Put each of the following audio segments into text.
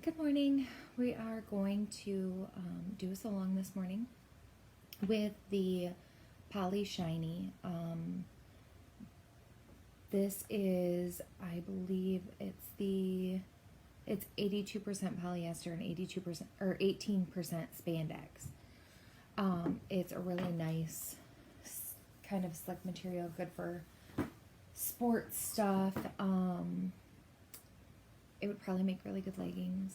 Good morning. We are going to do a sew along this morning with the Poly Shiny. This is, I believe, it's 82% polyester and 82% or 18% spandex. It's a really nice kind of slick material, good for sports stuff. It would probably make really good leggings.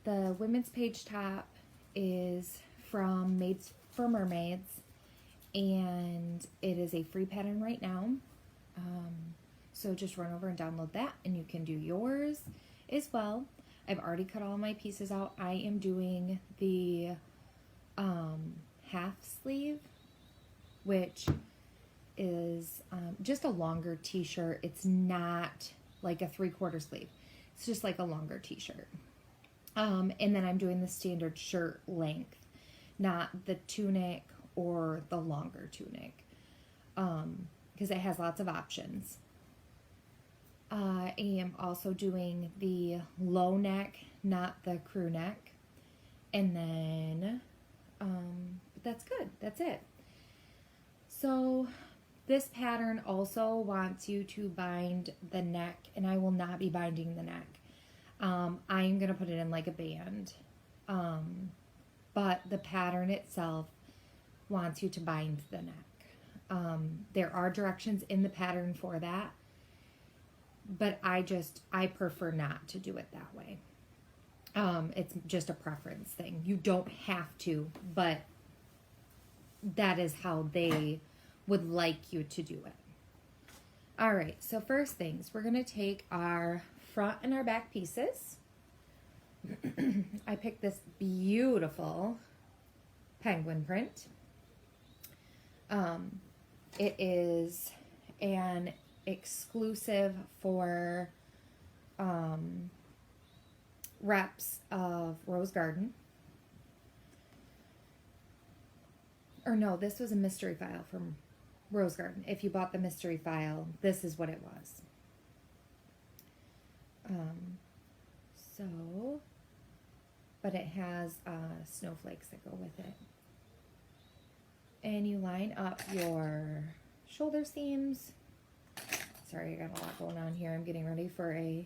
The women's page top is from Maids for Mermaids, and it is a free pattern right now. So just run over and download that, and you can do yours as well. I've already cut all my pieces out. I am doing the half sleeve, which is just a longer t-shirt. It's not like a 3/4 sleeve. It's just like a longer t-shirt. And then I'm doing the standard shirt length, not the tunic or the longer tunic, because it has lots of options. I am also doing the low neck, not the crew neck. And then, that's good. That's it. So this pattern also wants you to bind the neck, and I will not be binding the neck. I am going to put it in like a band. But the pattern itself wants you to bind the neck. There are directions in the pattern for that, but I prefer not to do it that way. It's just a preference thing. You don't have to, but that is how they would like you to do it. All right, so first things, we're going to take our front and our back pieces. I picked this beautiful penguin print. It is an exclusive for reps of Rose Garden. Or no, this was a mystery file from Rose Garden. If you bought the mystery file, this is what it was. But it has snowflakes that go with it. And you line up your shoulder seams. Sorry, I got a lot going on here. I'm getting ready for a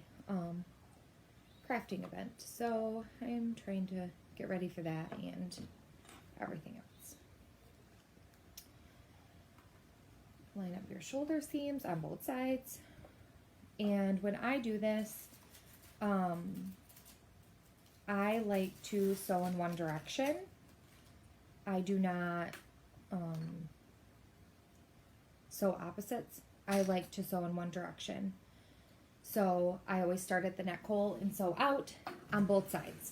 crafting event. So I'm trying to get ready for that and everything else. Line up your shoulder seams on both sides. And when I do this, I like to sew in one direction. I do not sew opposites. I like to sew in one direction. So I always start at the neck hole and sew out on both sides.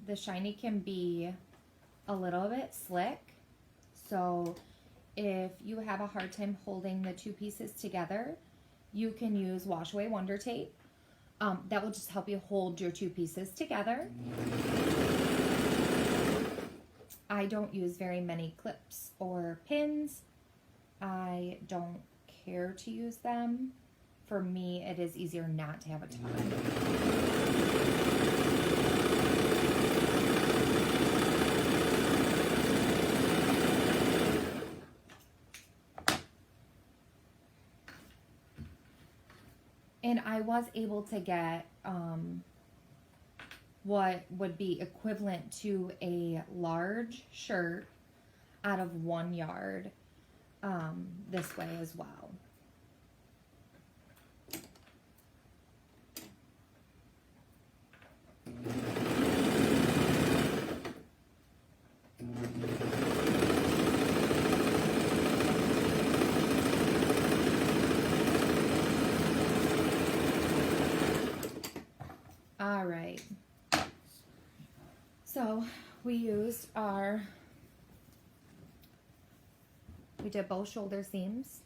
The shiny can be a little bit slick, so if you have a hard time holding the two pieces together, you can use Wash Away Wonder Tape. That will just help you hold your two pieces together. I don't use very many clips or pins. I don't care to use them. For me, it is easier not to have a ton. And I was able to get what would be equivalent to a large shirt out of 1 yard this way as well. All right, so we did both shoulder seams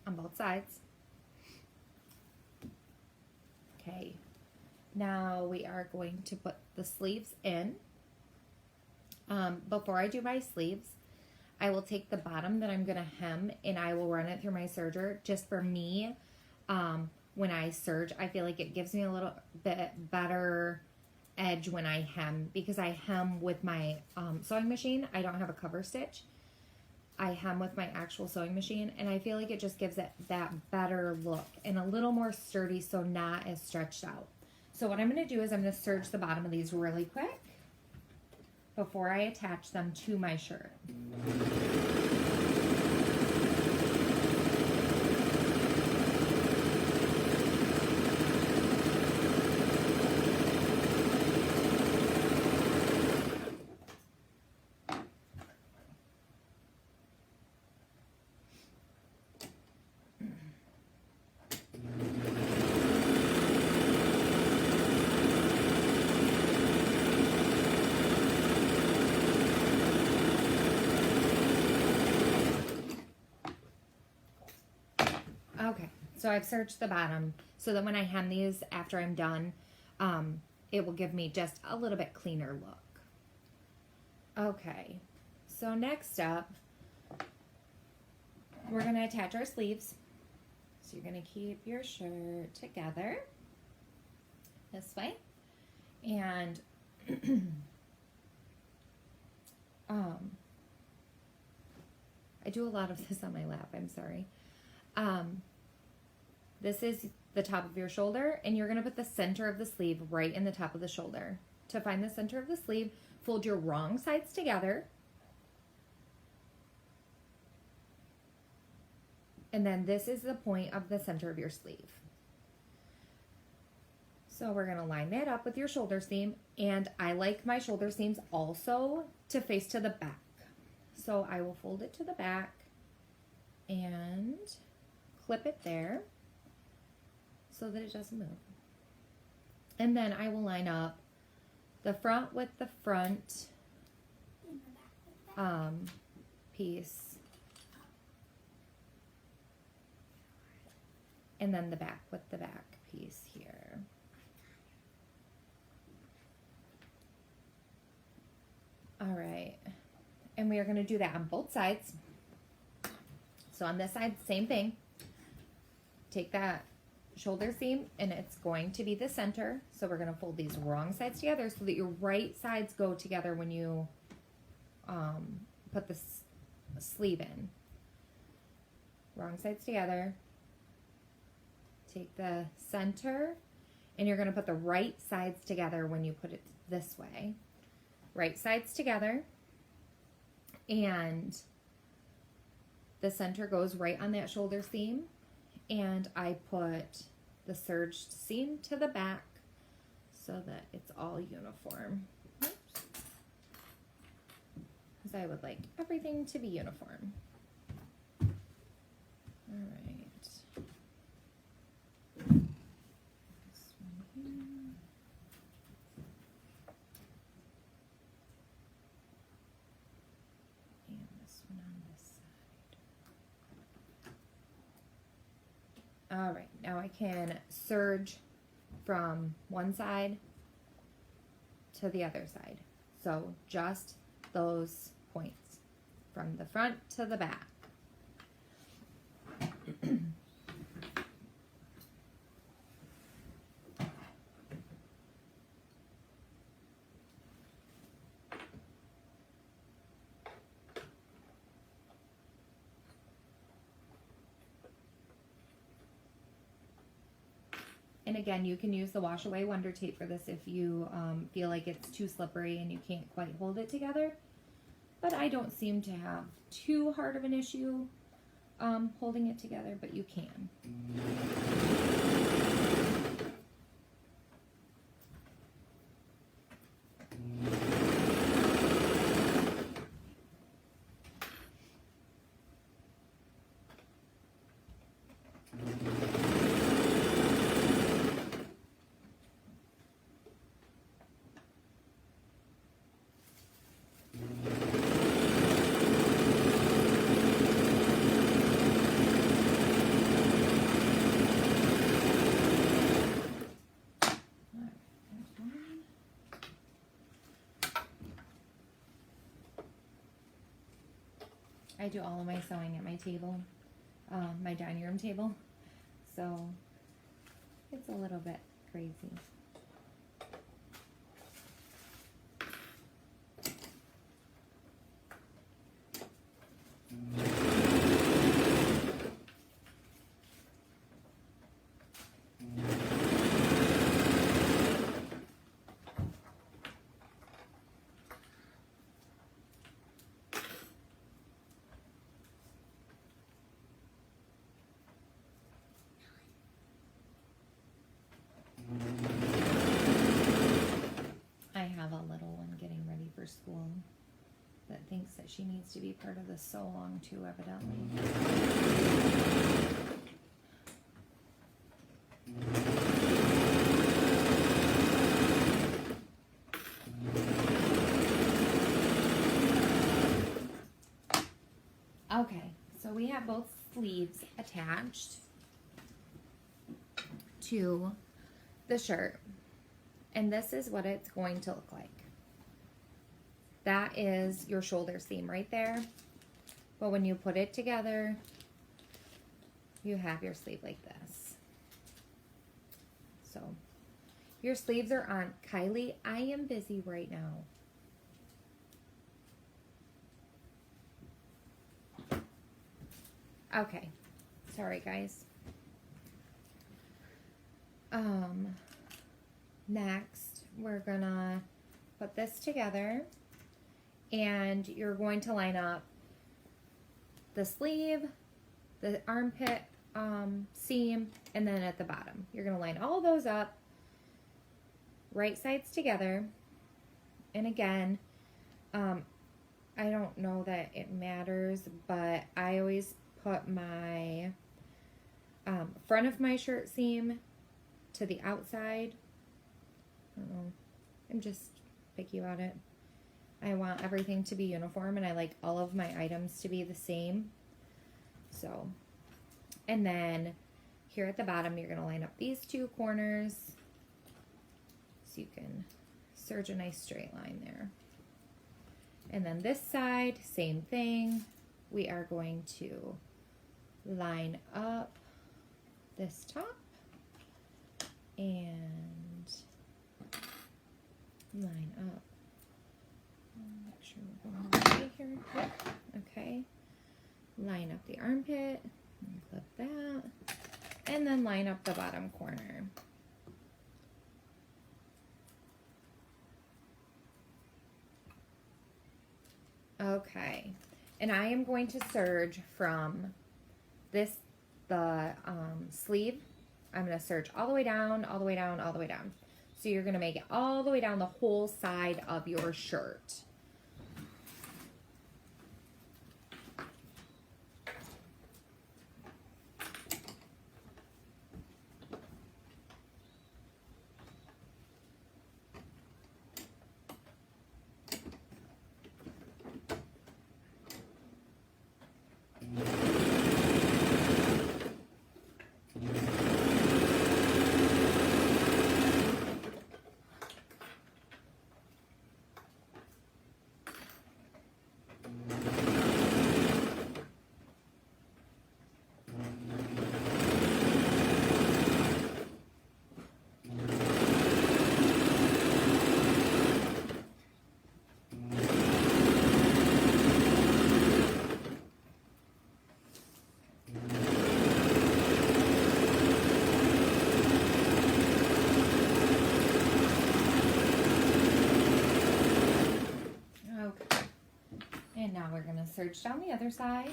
on both sides. Okay, Now we are going to put the sleeves in. Before I do my sleeves, I will take the bottom that I'm going to hem and I will run it through my serger. Just for me, when I serge, I feel like it gives me a little bit better edge when I hem, because I hem with my sewing machine. I don't have a cover stitch. I hem with my actual sewing machine, and I feel like it just gives it that better look and a little more sturdy, so not as stretched out. So what I'm going to do is I'm going to serge the bottom of these really quick before I attach them to my shirt. Okay, so I've serged the bottom so that when I hem these after I'm done, it will give me just a little bit cleaner look. Okay, so next up, we're going to attach our sleeves. So you're going to keep your shirt together this way. And I do a lot of this on my lap, I'm sorry. This is the top of your shoulder, and you're going to put the center of the sleeve right in the top of the shoulder. To find the center of the sleeve, fold your wrong sides together, and then this is the point of the center of your sleeve. So we're going to line that up with your shoulder seam, and I like my shoulder seams also to face to the back. So I will fold it to the back and clip it there so that it doesn't move. And then I will line up the front with the front piece, and then the back with the back piece here. All right, and we are going to do that on both sides. So on this side, same thing. Take that shoulder seam, and it's going to be the center. So we're going to fold these wrong sides together so that your right sides go together when you put the sleeve in. Wrong sides together. Take the center, and you're going to put the right sides together when you put it this way. Right sides together, and the center goes right on that shoulder seam, and I put the serged seam to the back so that it's all uniform. Oops. Because I would like everything to be uniform. All right. This one here. And this one on this side. All right, now I can serge from one side to the other side. So just those points from the front to the back. And again, you can use the wash away Wonder Tape for this if you feel like it's too slippery and you can't quite hold it together. But I don't seem to have too hard of an issue holding it together, but you can. I do all of my sewing at my table, my dining room table, so it's a little bit crazy. I have a little one getting ready for school that thinks that she needs to be part of the sew along too, evidently. Okay, so we have both sleeves attached to the shirt, and this is what it's going to look like. That is your shoulder seam right there, but when you put it together, you have your sleeve like this. So your sleeves are on. Kylie, I am busy right now. Okay, sorry guys. Next we're gonna put this together, and you're going to line up the sleeve, the armpit seam, and then at the bottom you're gonna line all those up, right sides together. And again, I don't know that it matters, but I always put my front of my shirt seam to the outside. I don't know. I'm just picky about it. I want everything to be uniform, and I like all of my items to be the same. So, and then here at the bottom, you're going to line up these two corners so you can serge a nice straight line there. And then this side, same thing. We are going to line up this top and line up. Make sure we're going the right way here. Yep. Okay. Line up the armpit and clip that, and then line up the bottom corner. Okay, and I am going to serge from this, the sleeve. I'm going to serge all the way down, all the way down, all the way down. So you're going to make it all the way down the whole side of your shirt. And now we're going to serge down the other side.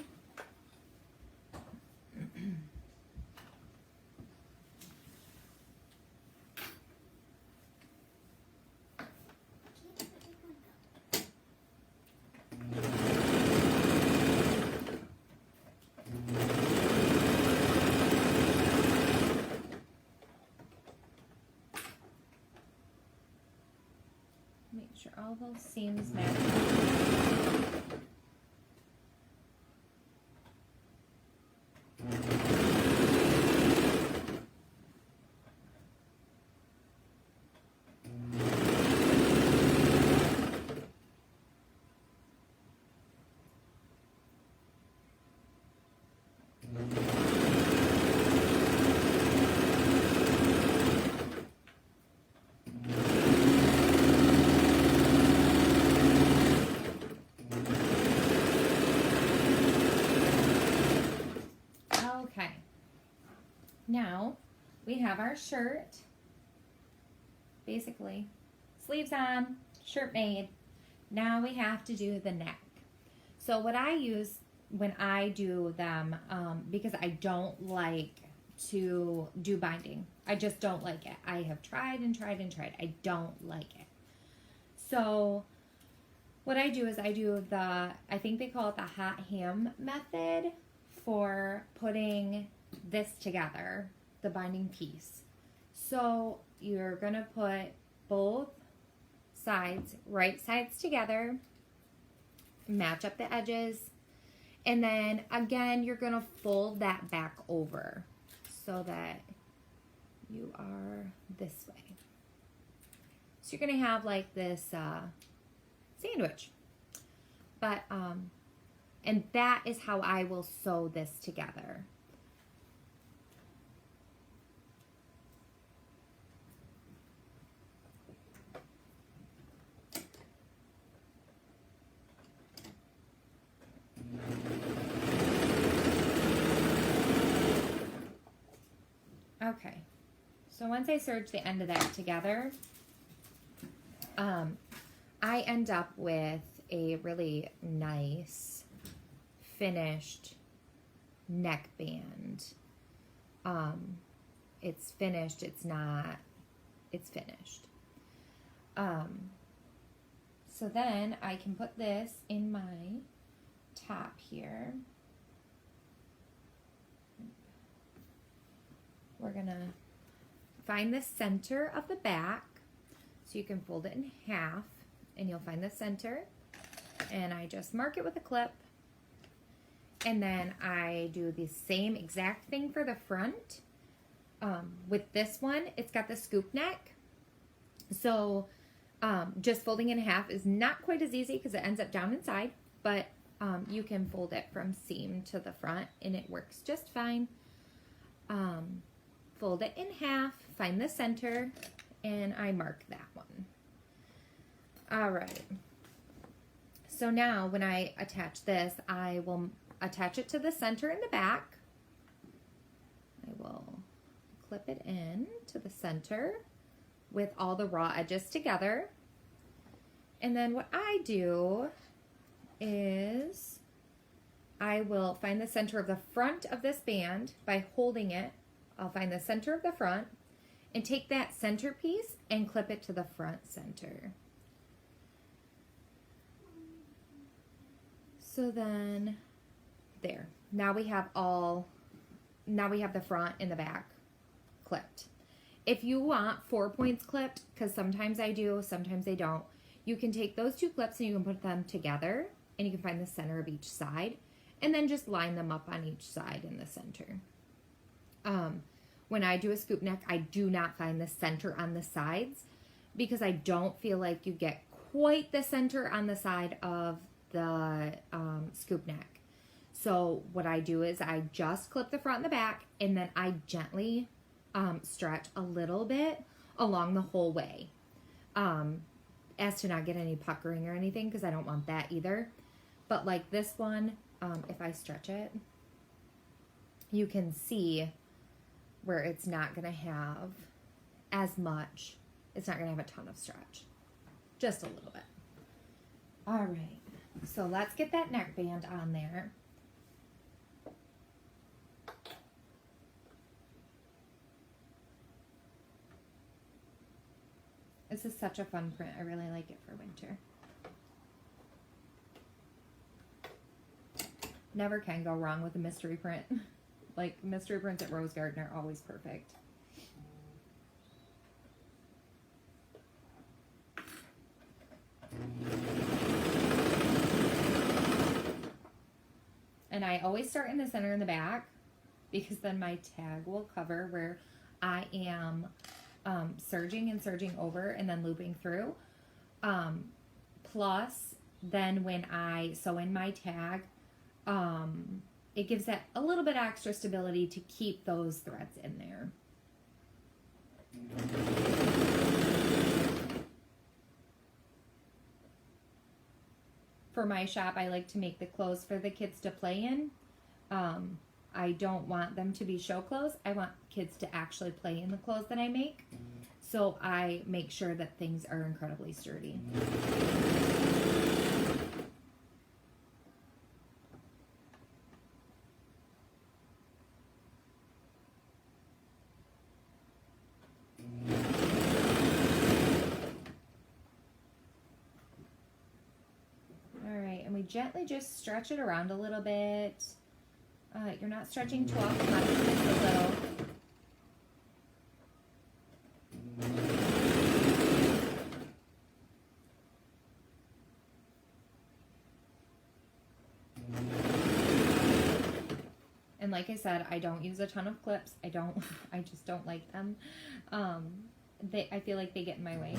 Make sure all those seams match. Now we have our shirt, basically sleeves on, shirt made. Now we have to do the neck. So what I use when I do them, because I don't like to do binding. I just don't like it. I have tried and tried and tried. I don't like it. So what I do is I do I think they call it the hot ham method for putting this together, the binding piece. So you're going to put both sides, right sides together, match up the edges, and then again, you're going to fold that back over so that you are this way. So you're going to have like this sandwich. But, and that is how I will sew this together. Okay, so once I serge the end of that together, I end up with a really nice finished neckband. It's finished, it's finished. So then I can put this in my top here. We're gonna find the center of the back, so you can fold it in half and you'll find the center, and I just mark it with a clip, and then I do the same exact thing for the front. With this one, it's got the scoop neck, so just folding in half is not quite as easy because it ends up down inside, but you can fold it from seam to the front and it works just fine. Fold it in half, find the center, and I mark that one. All right. So now when I attach this, I will attach it to the center in the back. I will clip it in to the center with all the raw edges together. And then what I do is I will find the center of the front of this band by holding it. I'll find the center of the front and take that center piece and clip it to the front center. So then there. Now we have the front and the back clipped. If you want 4 points clipped, because sometimes I do, sometimes I don't, you can take those two clips and you can put them together and you can find the center of each side and then just line them up on each side in the center. When I do a scoop neck, I do not find the center on the sides because I don't feel like you get quite the center on the side of the scoop neck. So what I do is I just clip the front and the back, and then I gently stretch a little bit along the whole way, as to not get any puckering or anything, because I don't want that either. But like this one, if I stretch it, you can see where it's not going to have as much, it's not going to have a ton of stretch, just a little bit. All right, so let's get that neckband on there. This is such a fun print. I really like it for winter. Never can go wrong with a mystery print. Like, mystery prints at Rose Garden are always perfect. And I always start in the center and the back because then my tag will cover where I am serging and serging over and then looping through. Plus, then when I sew in my tag, it gives that a little bit extra stability to keep those threads in there. For my shop, I like to make the clothes for the kids to play in. I don't want them to be show clothes. I want kids to actually play in the clothes that I make. So I make sure that things are incredibly sturdy. All right, and we gently just stretch it around a little bit. You're not stretching too often, just a little. And like I said, I don't use a ton of clips. I just don't like them. I feel like they get in my way.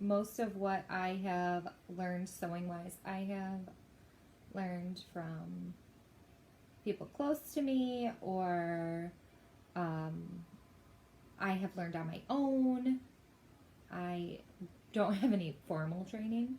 Most of what I have learned sewing wise, I have learned from people close to me, or I have learned on my own. I don't have any formal training.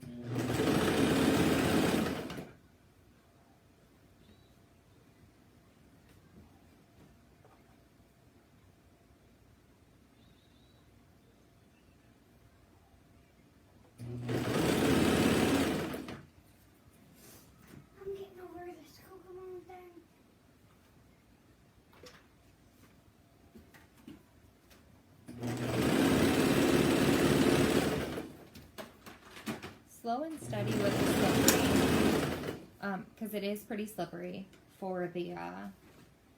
Slow and steady with the slippery, because it is pretty slippery for the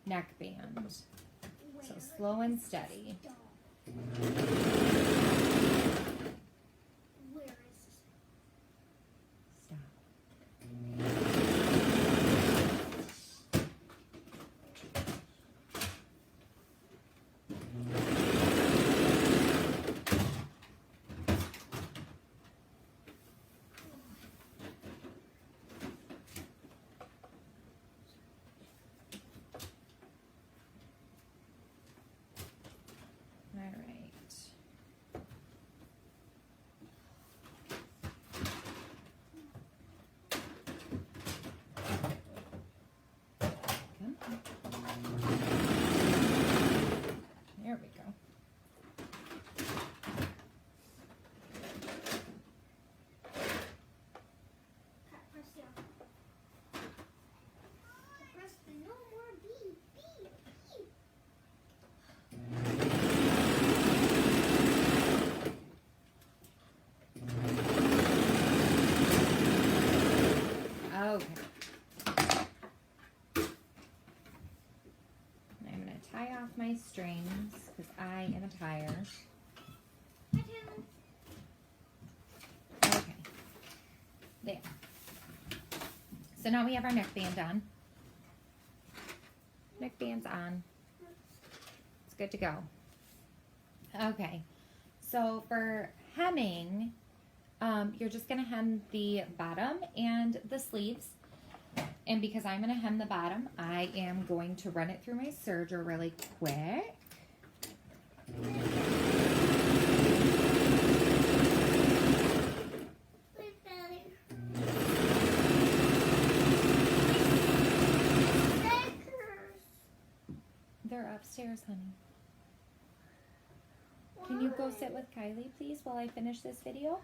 neckband. So slow and steady. There we go. Okay. I'm going to tie off my strings because I am a tire. Okay. There. So now we have our neckband on. Neckband's on. It's good to go. Okay. So for hemming, you're just going to hem the bottom and the sleeves. And because I'm going to hem the bottom, I am going to run it through my serger really quick. They're upstairs, honey. Can you go sit with Kylie, please, while I finish this video?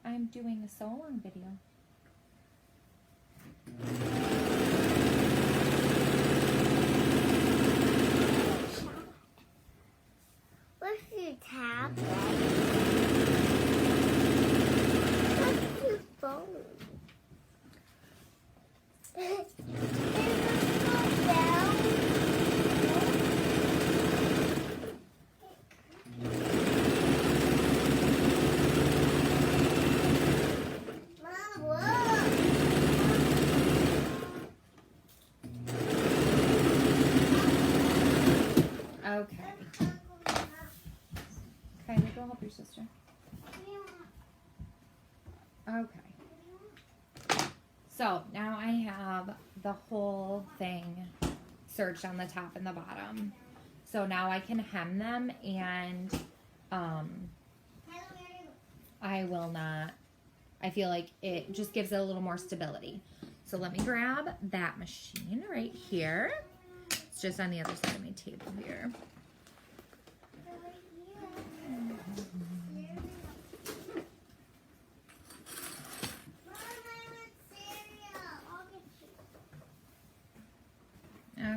I'm doing a sew-along video. What's your tablet? What's your phone? Okay. Kylie, go help your sister. Okay. So now I have the whole thing serged on the top and the bottom. So now I can hem them and I will not. I feel like it just gives it a little more stability. So let me grab that machine right here. It's just on the other side of my table here. Okay.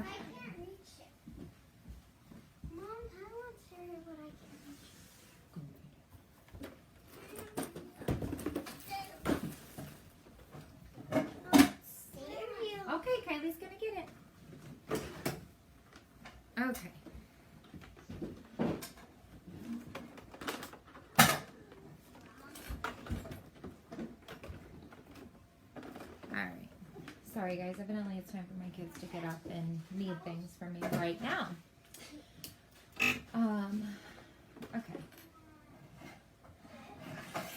Okay, Kylie's gonna get it. Okay. Alright. Sorry guys, evidently it's time for my kids to get up and need things from me right now. Okay.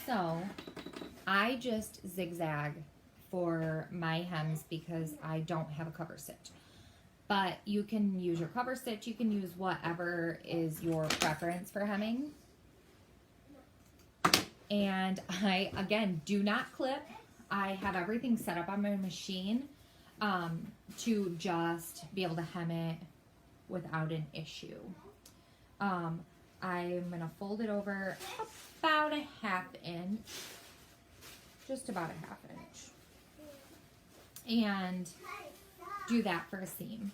So, I just zigzag for my hems because I don't have a cover stitch. But you can use your cover stitch, you can use whatever is your preference for hemming. And I, again, do not clip. I have everything set up on my machine to just be able to hem it without an issue. I'm going to fold it over about a ½ inch, just about a ½ inch, and do that for a seam.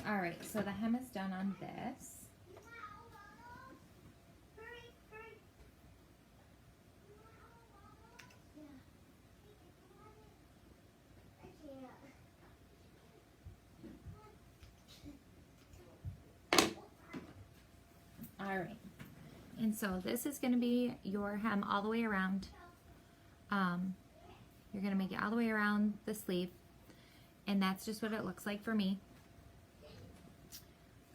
Alright, so the hem is done on this. Alright, and so this is going to be your hem all the way around. You're going to make it all the way around the sleeve, and that's just what it looks like for me.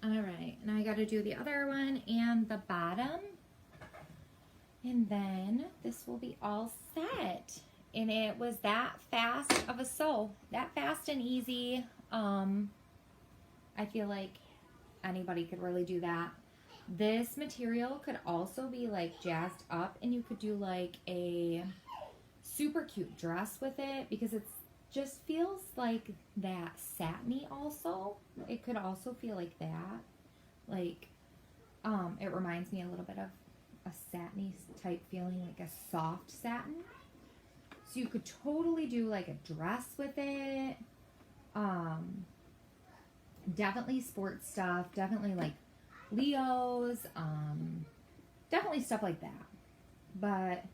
Alright, now I got to do the other one and the bottom, and then this will be all set. And it was that fast of a sew, that fast and easy. I feel like anybody could really do that. This material could also be like jazzed up, and you could do like a super cute dress with it, because it's just feels like that satiny also. It could also feel like that. Like, it reminds me a little bit of a satiny type feeling, like a soft satin. So you could totally do like a dress with it. Definitely sports stuff. Definitely like Leo's. Definitely stuff like that. But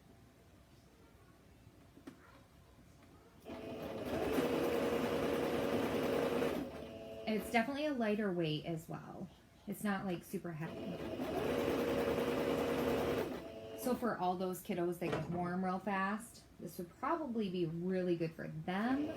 it's definitely a lighter weight as well. It's not like super heavy. So for all those kiddos that get warm real fast, this would probably be really good for them.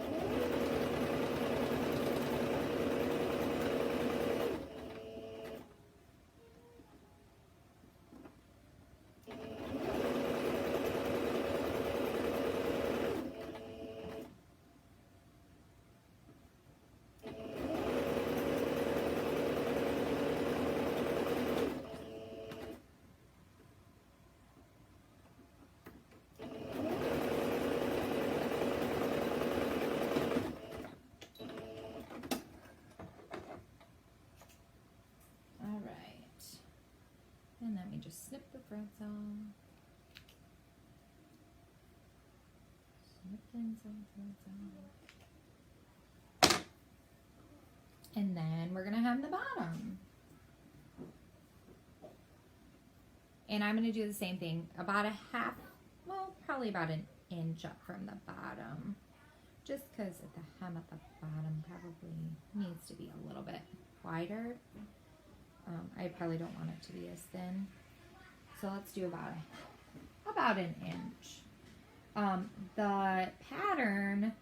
just snip the threads off. Snip the inside threads off. And then we're going to hem the bottom. And I'm going to do the same thing, about a half, well, probably about an inch up from the bottom. Just because the hem at the bottom probably needs to be a little bit wider. I probably don't want it to be as thin. So let's do about an inch. The pattern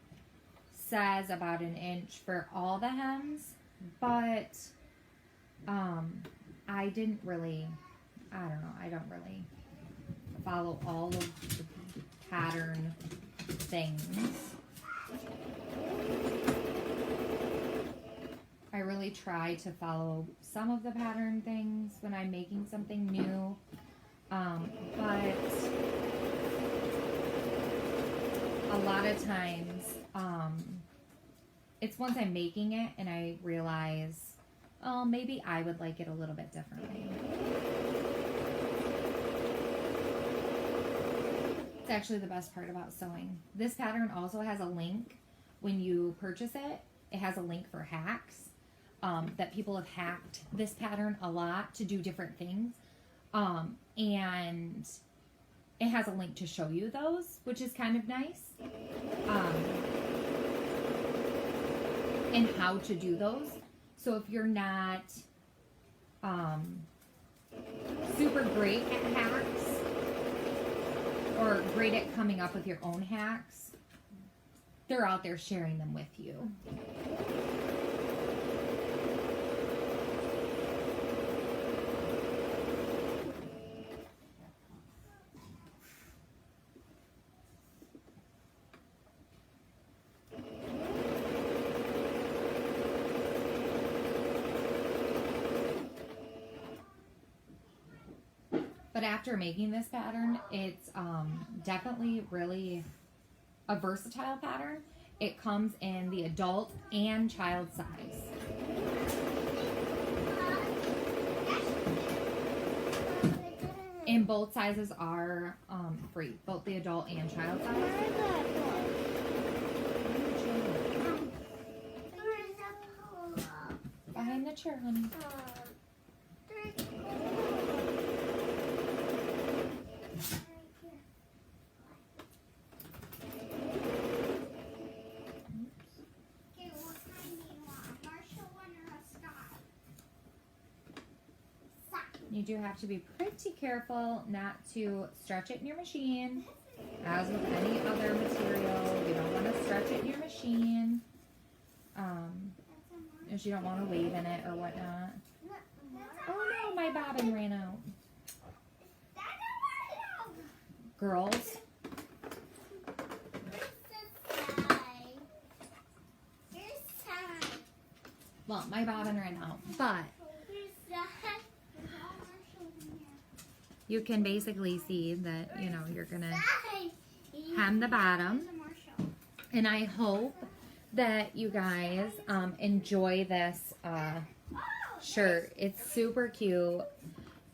says about an inch for all the hems, but I don't really follow all of the pattern things. I really try to follow some of the pattern things when I'm making something new, but a lot of times it's once I'm making it and I realize, oh, maybe I would like it a little bit differently. It's actually the best part about sewing. This pattern also has a link when you purchase it. It has a link for hacks. That people have hacked this pattern a lot to do different things. And it has a link to show you those, which is kind of nice. And how to do those. So if you're not super great at hacks or great at coming up with your own hacks, they're out there sharing them with you. But after making this pattern, it's definitely really a versatile pattern. It comes in the adult and child size. And both sizes are free, both the adult and child size. Behind the chair, honey. You do have to be pretty careful not to stretch it in your machine. As with any other material, you don't want to stretch it in your machine. If you don't want to wave in it or whatnot. Oh no, my bobbin ran out. Girls. Well, my bobbin ran out, but you can basically see that, you know, you're going to hem the bottom. And I hope that you guys enjoy this shirt. It's super cute.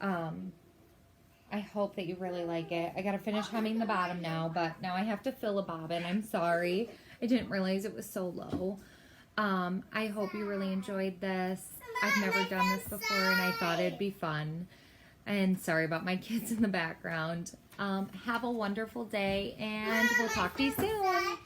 I hope that you really like it. I got to finish hemming the bottom now, but now I have to fill a bobbin. I'm sorry. I didn't realize it was so low. I hope you really enjoyed this. I've never done this before and I thought it'd be fun. And sorry about my kids in the background. Have a wonderful day and we'll talk to you soon.